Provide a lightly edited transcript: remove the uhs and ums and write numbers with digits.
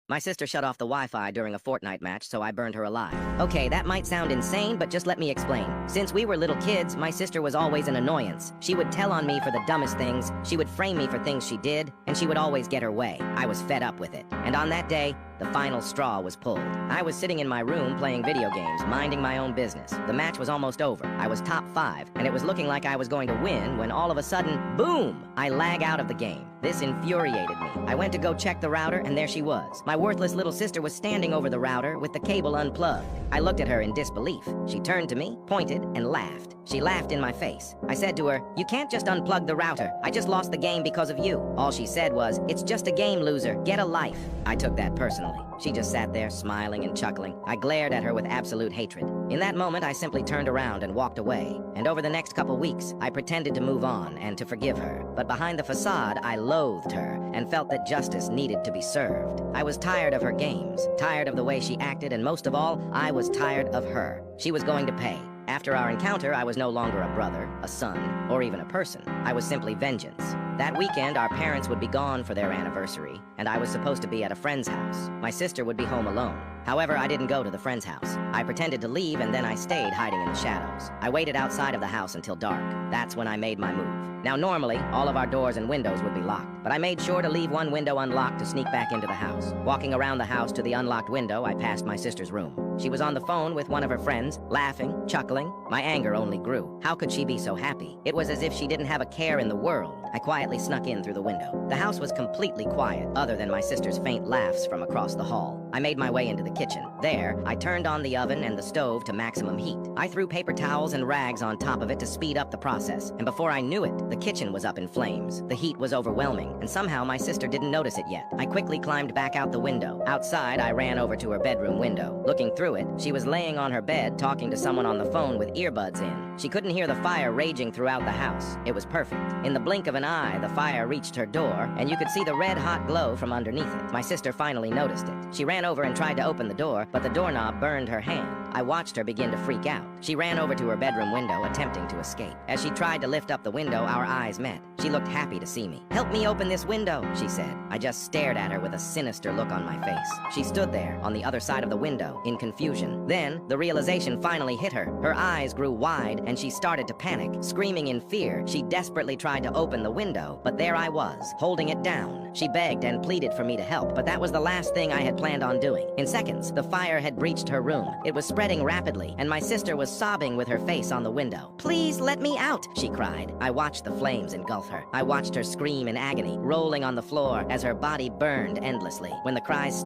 My sister shut off the Wi-Fi during a Fortnite match, so I burned her alive. Okay, that might sound insane, but just let me explain. Since we were little kids, my sister was always an annoyance. She would tell on me for the dumbest things, she would frame me for things she did, and she would always get her way. I was fed up with it. And on that day, the final straw was pulled. I was sitting in my room playing video games, minding my own business. The match was almost over. I was top 5, and it was looking like I was going to win when all of a sudden, boom! I lag out of the game. This infuriated me. I went to go check the router, and there she was. My worthless little sister was standing over the router with the cable unplugged. I looked at her in disbelief. She turned to me, pointed, and laughed. She laughed in my face. I said to her, "You can't just unplug the router. I just lost the game because of you." All she said was, "It's just a game, loser. Get a life." I took that personally. She just sat there, smiling and chuckling. I glared at her with absolute hatred. In that moment, I simply turned around and walked away. And over the next couple weeks, I pretended to move on and to forgive her. But behind the facade, I loathed her and felt that justice needed to be served. I was tired of her games, tired of the way she acted, and most of all, I was tired of her. She was going to pay. After our encounter, I was no longer a brother, a son, or even a person. I was simply vengeance. That weekend, our parents would be gone for their anniversary, and I was supposed to be at a friend's house. My sister would be home alone. However, I didn't go to the friend's house. I pretended to leave, and then I stayed hiding in the shadows. I waited outside of the house until dark. That's when I made my move. Now, normally, all of our doors and windows would be locked, but I made sure to leave one window unlocked to sneak back into the house. Walking around the house to the unlocked window, I passed my sister's room. She was on the phone with one of her friends, laughing, chuckling. My anger only grew. How could she be so happy? It was as if she didn't have a care in the world. I quietly snuck in through the window. The house was completely quiet, other than my sister's faint laughs from across the hall. I made my way into the kitchen. There, I turned on the oven and the stove to maximum heat. I threw paper towels and rags on top of it to speed up the process, and before I knew it, the kitchen was up in flames. The heat was overwhelming, and somehow my sister didn't notice it yet. I quickly climbed back out the window. Outside, I ran over to her bedroom window. Looking through it, she was laying on her bed talking to someone on the phone with earbuds in. She couldn't hear the fire raging throughout the house. It was perfect. In the blink of an eye, the fire reached her door, and you could see the red-hot glow from underneath it. My sister finally noticed it. She ran over and tried to open the door, but the doorknob burned her hand. I watched her begin to freak out. She ran over to her bedroom window, attempting to escape. As she tried to lift up the window, our eyes met. She looked happy to see me. "Help me open this window," she said. I just stared at her with a sinister look on my face. She stood there, on the other side of the window, in confusion. Then, the realization finally hit her. Her eyes grew wide, and she started to panic. Screaming in fear, she desperately tried to open the window, but there I was, holding it down. She begged and pleaded for me to help, but that was the last thing I had planned on doing. In seconds, the fire had breached her room. It was spreading rapidly, and my sister was sobbing with her face on the window. "Please let me out," she cried. I watched the flames engulf her. I watched her scream in agony, rolling on the floor as her body burned endlessly. When the cries